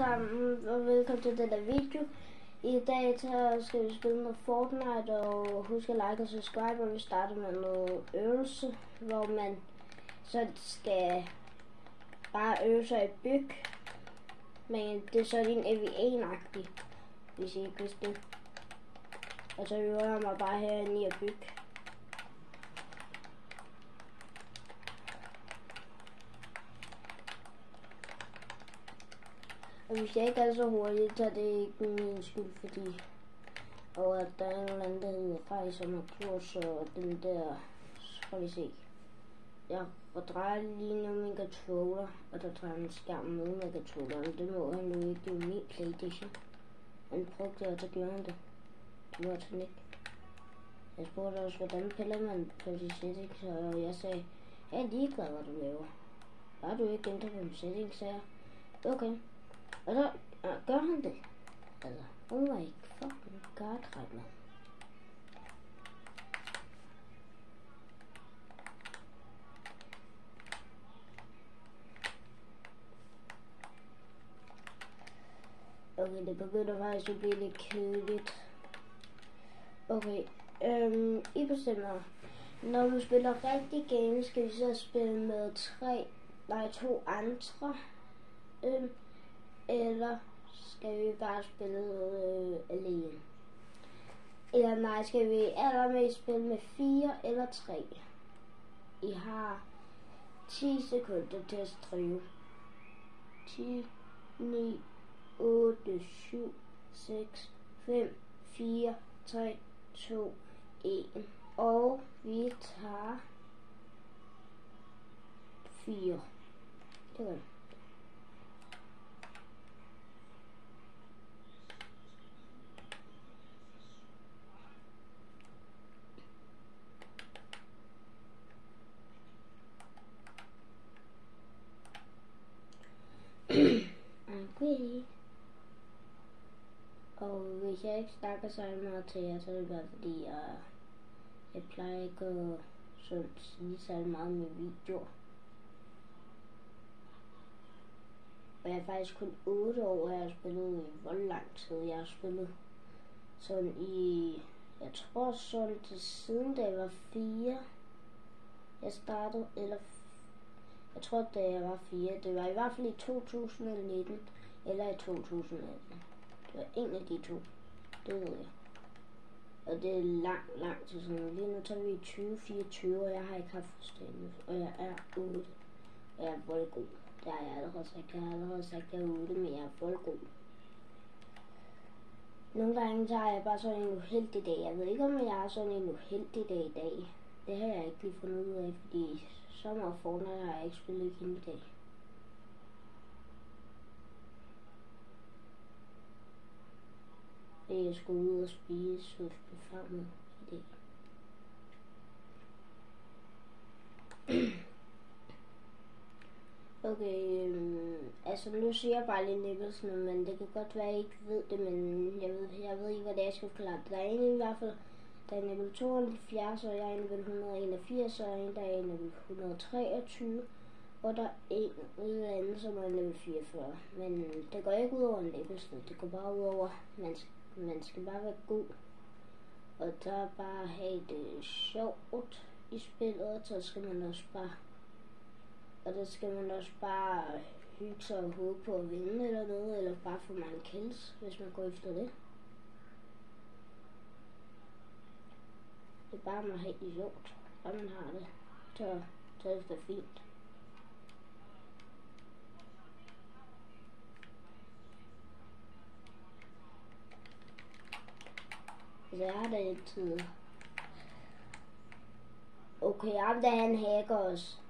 sammen, og velkommen til denne video. I dag skal vi spille noget Fortnite, og husk at like og subscribe, og vi starter med noget øvelse, hvor man så skal bare øve sig i byg. Men det er så en EVA-agtig, hvis I ikke vidste det. Og så øver jeg mig bare herinde i at bygge. Og hvis jeg ikke er så hurtigt, så er det ikke min skyld, fordi og at der er en eller anden, der hedder Rej, som har gjort så den der, skal vi se. Jeg drejer lige nu min controller, og der drejer en skærm med controlleren. Det må han nu ikke, det er min PlayStation. Han brugte det, og så gjorde han det. Det må han ikke. Jeg spurgte også, hvordan piller man på de settings, og jeg sagde, jeg er ligeglad, hvad du laver. Bare du ikke ændrer på settings, sagde jeg. Okay. Og så gør han det. Altså, oh my fucking god, Reitman. Okay, det begynder faktisk at blive lidt kedeligt. Okay, I bestemmer. Når vi spiller rigtig game, skal vi så spille med to andre. Eller skal vi bare spille alene? Eller nej, skal vi allermest spille med 4 eller 3? I har 10 sekunder til at skrive. 10, 9, 8, 7, 6, 5, 4, 3, 2, 1. Og vi tager 4. Det var det. Okay. Og hvis jeg ikke snakker så meget til jer, så er det bare fordi, jeg plejer ikke at sige så meget med videoer. Og jeg er faktisk kun 8 år, og jeg har spillet i hvor lang tid. Jeg har spillet sådan i, jeg tror sådan til siden da jeg var 4. Jeg startede, eller jeg tror da jeg var 4, det var i hvert fald i 2019, eller i 2018. Det var en af de to, det ved jeg. Og det er lang tid siden. Lige nu tager vi i 2024, og jeg har ikke haft forståelse, og jeg er 8. Og jeg er voldgod. Det har jeg allerede sagt. Jeg har allerede sagt, at jeg er 8, men jeg er voldgod. Nogle gange så har jeg bare sådan en uheldig dag. Jeg ved ikke, om jeg har sådan en uheldig dag i dag. Det har jeg ikke lige fundet ud af, fordi så meget Fortnite har jeg ikke spillet igen i dag. Jeg skulle ud og spise hos farmen i dag. Okay, altså nu siger jeg bare lige Nippelsen, men det kan godt være, at I ikke ved det, men jeg ved ikke, hvad det er, jeg skal forklare. Der er en i hvert fald, der er level 72, og jeg er level 181, og en der er level 123, og der er en eller anden, som er level 44. Men det går ikke ud over en levelsled, det går bare ud over, man skal bare være god. Og der bare have det sjovt i spillet, og så skal man også bare, og der skal man også bare hygge sig og håbe på at vinde eller noget, eller bare få mange kills, hvis man går efter det. Det er bare, man har det sjovt, og man har det, så er det fint. Så jeg har det altid. Okay, ham der han hacker os.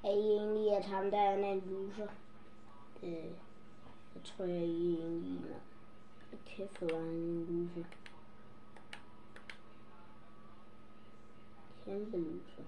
Er I egentlig, at ham der er en loser? Jeg tror, jeg er egentlig. Kæft, hvor er en loser. Kæmpe loser.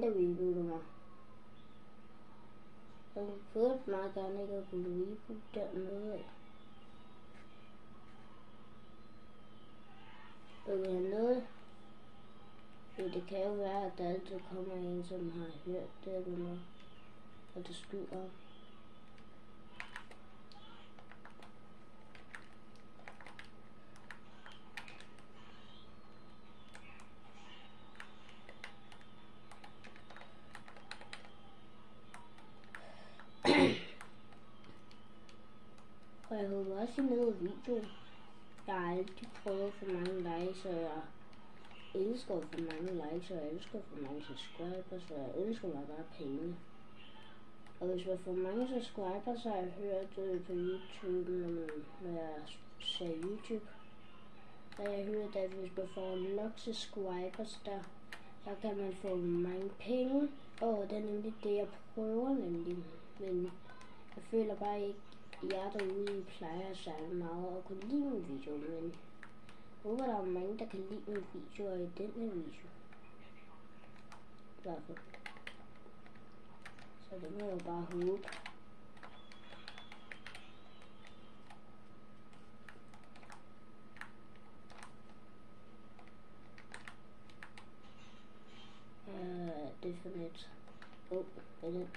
der rebooter mig. Jeg burde meget gerne ikke at kunne reboot dernede af. Okay, noget. Det kan jo være, at der altid kommer en, som har hørt det eller noget, og det skyder. Og jeg håber også, I nåede videoen. Jeg har altid prøvet for mange likes, og jeg elsker for mange likes, og jeg elsker for mange subscribers, og jeg elsker bare penge. Og hvis jeg får mange subscribers, så har jeg hørt på YouTube, når jeg ser YouTube. Så jeg har hørt, at hvis man får nok subscribers der, så kan man få mange penge. Og det er nemlig det, jeg prøver nemlig. Men jeg føler bare ikke, jer derude plejer særlig meget at kunne lide min video, men jeg håber, der er mange, der kan lide min video i denne video. I hvert fald. Så det må jeg jo bare håbe. Det er for net. Hvad er det?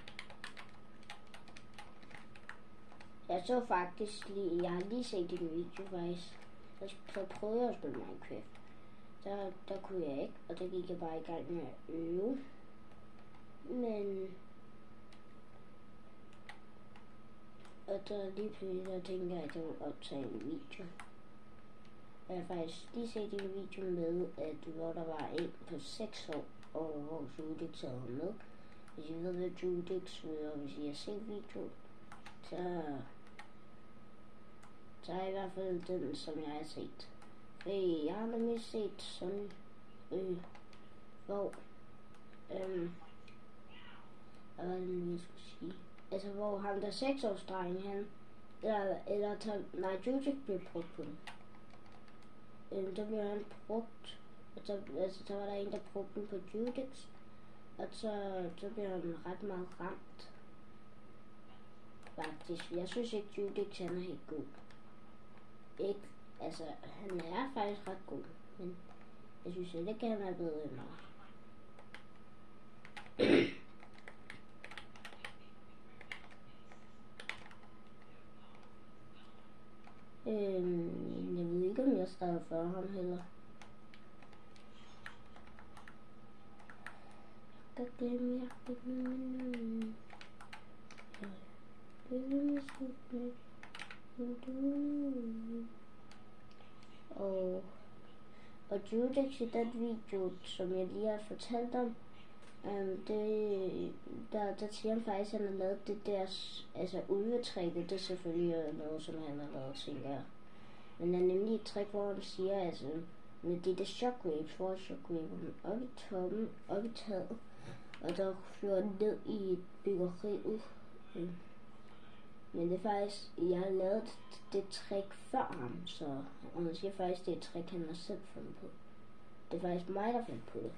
Jeg så faktisk lige, jeg har lige set din video faktisk. Så prøvede jeg at spille Minecraft. Der kunne jeg ikke, og der gik jeg bare i gang med at øve. Men og så lige pludselig der tænkte jeg, at jeg ville optage en video. Jeg har faktisk lige set en video med, at hvor der var en på 6 år, og hvor Judix havde med. Hvis I ved, hvad Judix vil, og hvis I har set videoen, så er i hvert fald den, som jeg har set. Fordi jeg har nemlig set sådan, hvor, hvad var det nu, jeg skulle sige? Altså, hvor ham der 6-årsdreng, han, Judix blev brugt på den. Der blev han brugt, og så var der en, der brugte den på Judix, og så blev han ret meget ramt. Faktisk, jeg synes ikke, Judix han er helt god. Ikke, altså, han er faktisk ret god, men jeg synes ikke, han er bedre end mig. Jeg ved ikke, om jeg starter før ham heller. Jeg kan glemme, jeg kan glemme. Og Judix i den video, som jeg lige har fortalt om, der siger han faktisk, at han har lavet det der, altså ulvetrækket, det er selvfølgelig noget, som han har lavet, tænker jeg. Men der er nemlig et trick, hvor han siger, altså, med det der shockwaves, hvor shockwaven op i toppen, op i taget, og der flyver ned i et byggeri ud. Men det er faktisk, jeg har lavet det trick før ham, så han siger faktisk, det er et trick, han har selv fundet på. Det er faktisk mig, der fandt på det.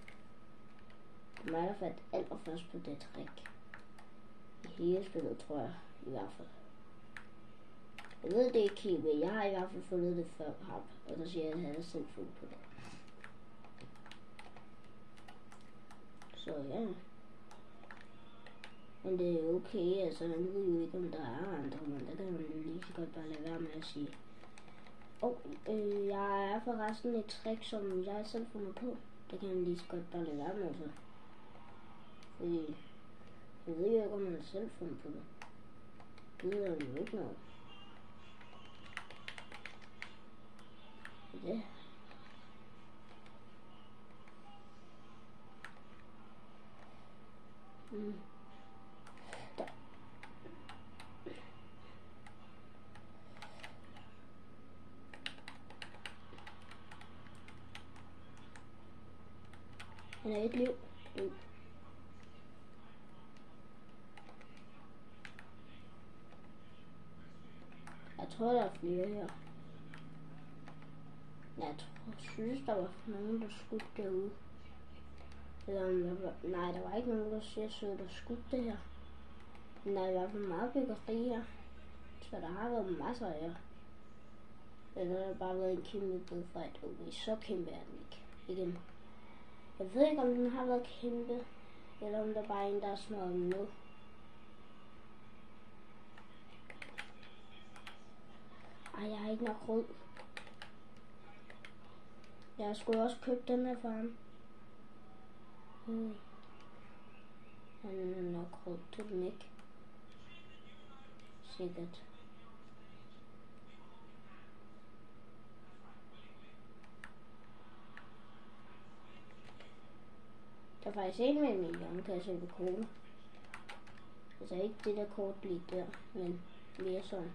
Det er mig, der fandt allerførst på det trick. I hele spillet, tror jeg, i hvert fald. Jeg ved det ikke helt, men jeg har i hvert fald fundet det før ham, og så siger jeg, at han har selv fundet på det. Så ja. Men det er okay, altså han ved jo ikke, om der er andre, men der kan man jo lige så godt bare lade være med at sige. Jeg er forresten et trick, som jeg selv fundet på. Det kan man lige så godt bare lade være med, så. Fordi jeg ved jo ikke, om man selv fundet på det. Det ved jeg jo ikke noget. Det. Han er et liv. Jeg tror, der er flere her. Jeg synes, der var nogen, der skudte derude. Eller om nej, der var ikke nogen, der siger, så der skudt det her. Men der er i hvert fald meget byggeri her. Så der har været masser af jer. Eller der har bare været en kæmpe bødfight. Okay, så kæmpe er den ikke. Igen. Jeg ved ikke, om den har været kæmpe. Eller om der bare er en, der er smadret ned. Ej, jeg har ikke nok rød. Jeg skulle også købe den her for ham. Han er nok rød til den ikke. Sikkert. Der er faktisk en med en million, kan jeg se på kortet. Altså ikke det der kort lige der, men mere sådan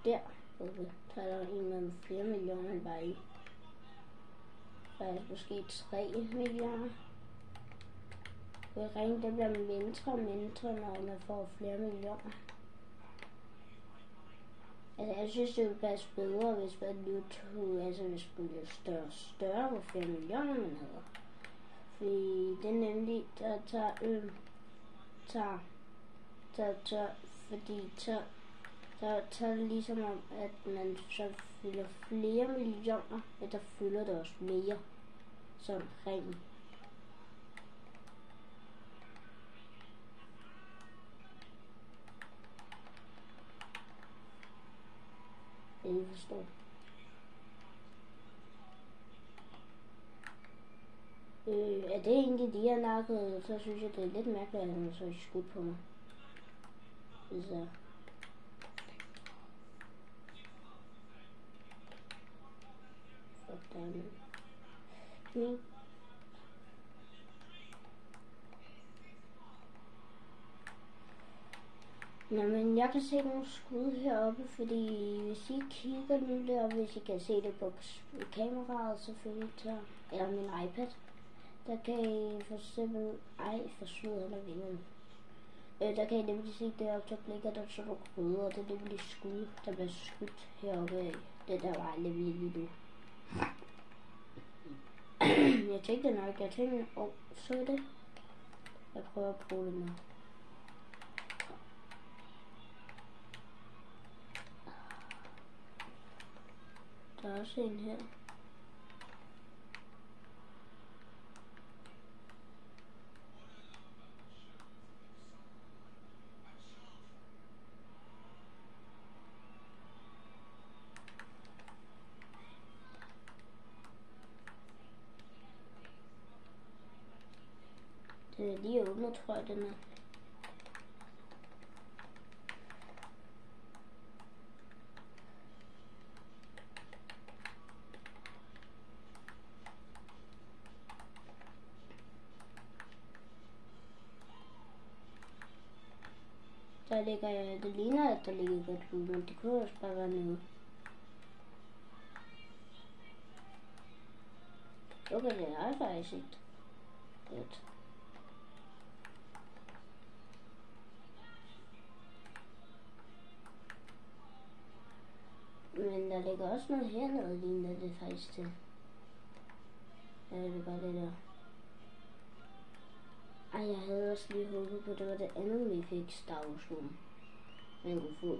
der. Okay. Så er der en med 4 millioner, han bare i. Faktisk måske 3 millioner. Det bliver mindre og mindre, når man får flere millioner. Altså jeg synes, det ville passe bedre, hvis man nu tog, altså hvis man blev større og større, hvor flere millioner man havde. Fordi det er nemlig, der tager ligesom om, at man så fylder flere millioner, men der fylder det også mere som ring. Jeg forstår. Er det egentlig de her narkede, så synes jeg, det er lidt mærkeligt, at han så er skudt på mig. Så. Sådan. Nå, men jeg kan se nogle skud heroppe, fordi hvis I kigger nu der, hvis I kan se det på kameraet selvfølgelig, eller min iPad, der kan I for eksempel, forsvide eller vinde. Der kan I nemlig se deroppe, der blikker der sådan nogle røde, og det er nemlig skud, der bliver skudt heroppe af. Det der var nemlig lige nu. Jeg tænkte nok, så det. Jeg prøver at prøve det med. Der er også en her. Det er lige åbnet, tror jeg, den er. Der ligger, det ligner, at der ligger et godt hud, men det kunne også bare være noget. Okay, det er faktisk ikke godt. Men der ligger også noget hernede, ligner det faktisk til. Ja, det gør det der. Ej, jeg havde også lige håbet på, det var det andet, vi fik Star Wars nu. Man kunne få.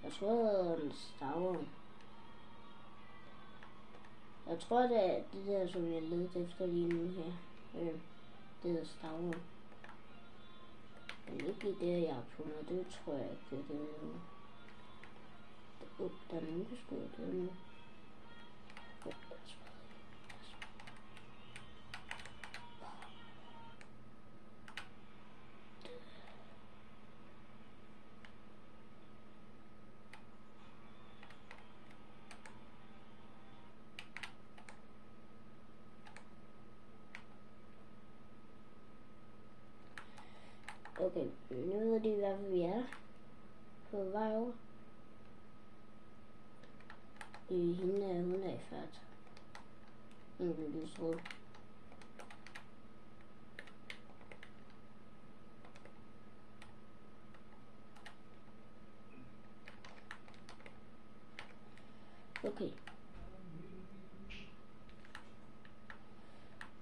Jeg tror, det var en Star Wars. Jeg tror, det er det der, som jeg ledte efter lige nu her. Det hedder Star Wars. Men ikke lige det, jeg har fundet. Det tror jeg ikke, det er. Der er nogen, der skriver det nu. Okay, nu ved de i hvert fald, vi er på vej over. Hun er i færd. Hun er lysrød. Okay.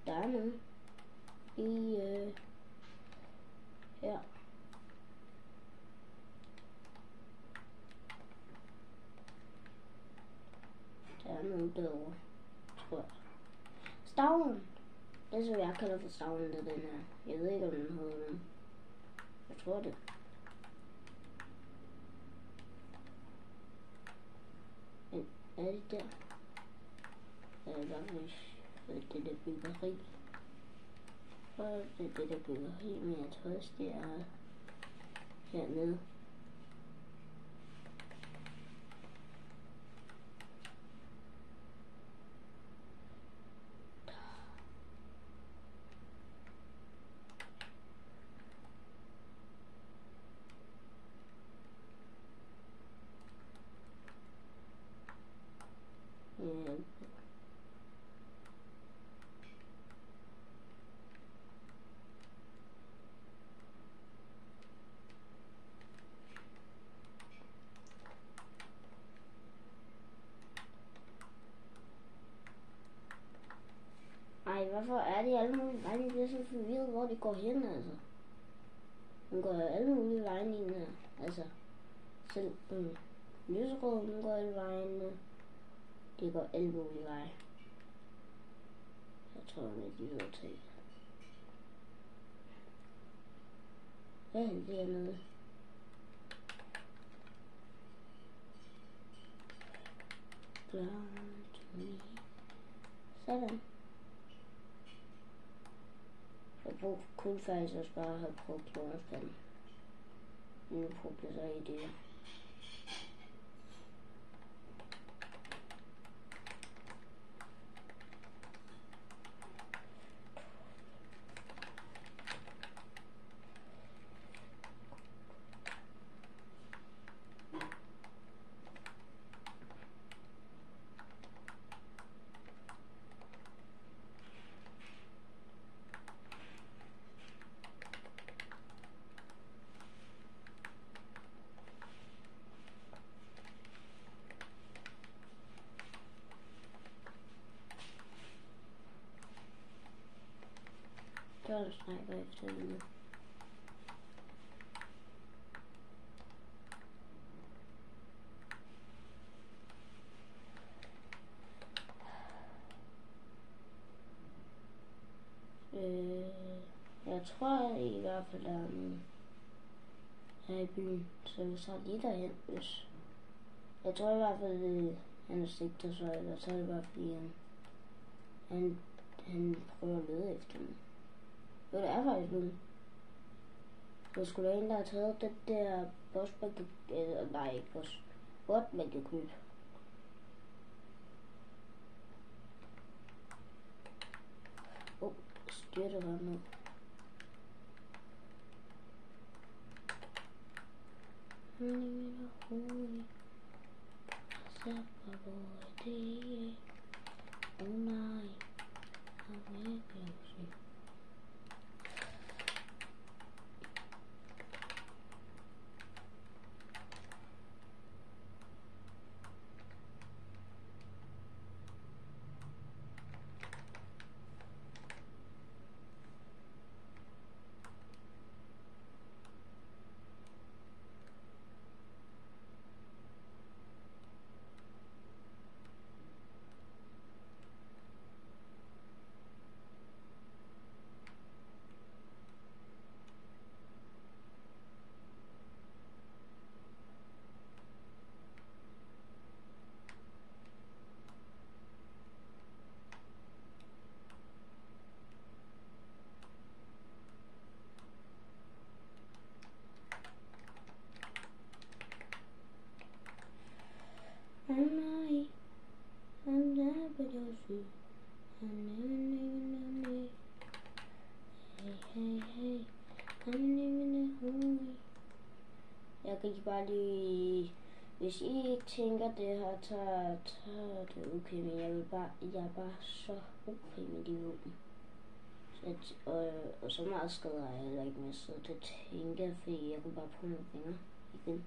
Der er noget. I her. Der er noget derovre, tror jeg. Stavlen. Det er så jeg kalder for stavlen, det er den her. Jeg ved ikke, om den hedder den. Jeg tror det. Men er det der? Det er i hvert fald det der byggeri. Og det er det der byggeri, men jeg tror også det er hernede. Ej, hvorfor er de alle mulige vegne? Jeg bliver så forvirret, hvor de går hen, altså. Hun går alle mulige vegne ind her. Altså, selv lyserød, hun går alle vegne. De går alle mulige veje. Jeg tror, at de vil tage. Hvad er det dernede? Sådan. Jeg kunne faktisk også bare have brugt jordspanden. Nu prøver jeg så i det. Så snakker jeg efter det nu. Jeg tror i hvert fald, der er nogen her i byen, så vi tager lige derhen, hvis... Jeg tror i hvert fald, han er sigtet, så eller så er det bare fordi, han prøver at lede efter mig. Jo, det er faktisk nogen. Så skulle der en, der har taget det der boss, nej, ikke boss, bot, man kan købe. Styrte var nu. Nej, I'm never your Hey, I'm even hungry. Jeg kan ikke bare lige... Hvis I ikke tænker det her, så det okay, men jeg er bare så okay med de våben. Og så meget skader er jeg heller ikke med, så det tænker jeg, fordi jeg kunne bare prøve nogle fingre igen.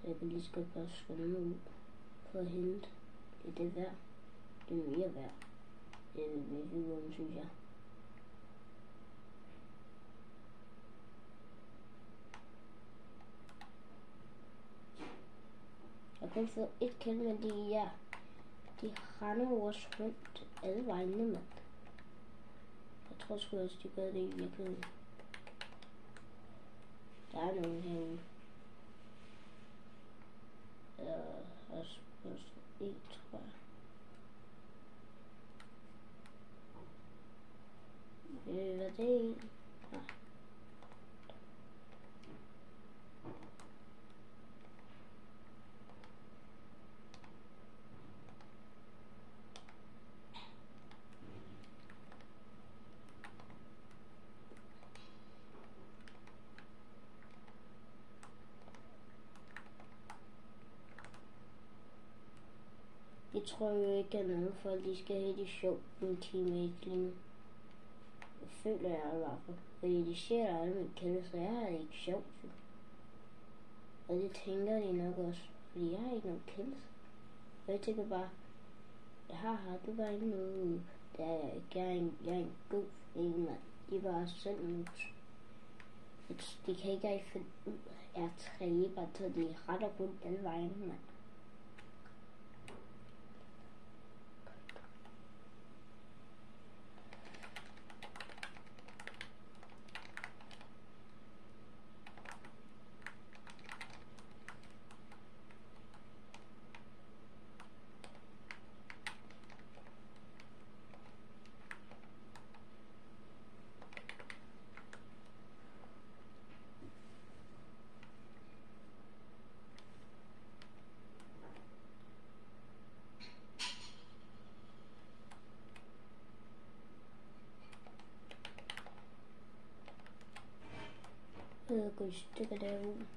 Så jeg kan lige så godt bare skynde mig ud for at hente. Det er det værd. Det er mere værd. figuren, synes jeg. Jeg har kun fået et kill, men de render jo også rundt alle vejene, mand. Jeg tror sgu også, de gør det i virkeligheden. Der er nogen herinde. Også en, tror jeg. Hvad er det en? Nej. Jeg tror jo ikke, at nogen folk, de skal have det sjovt med teammates lige nu. Det føler jeg i hvert fald. Fordi de ser alle mine kills, så jeg har det ikke sjovt. Og det tænker de nok også. Fordi jeg har ikke nogen kills. Og jeg tænker bare, haha, du var ikke noget. Jeg er en god en, mand. De er bare selv noobs. De kan ikke rigtig finde ud af at træne, bare så de retter rundt alle vejen, mand. Jeg går i stykker derude.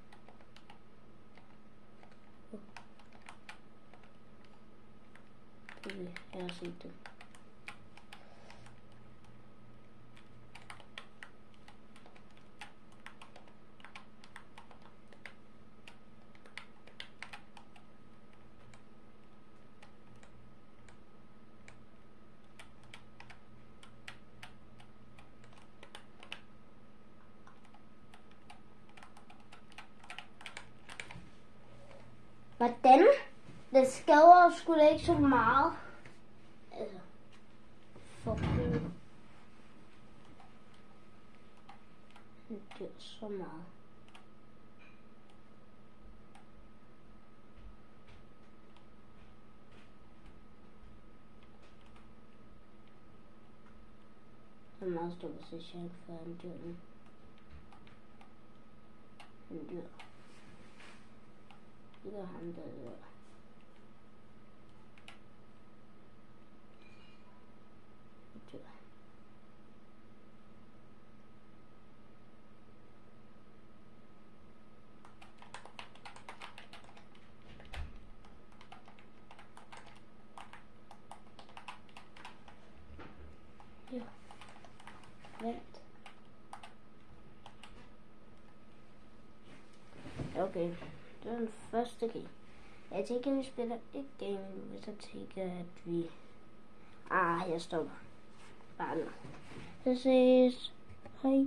Jeg har set det. Hvordan? Det skader sgu da ikke så meget. Altså, for det gør så meget. Det er meget stor position for en dyr nu. En dyr. Det er ham, der dør. Dyr. Ja. Vent. Okay. Det var den første game. Jeg tænker, at vi spiller et game, hvis jeg tænker, at vi... jeg stopper. Bare nu. Så ses. Hej.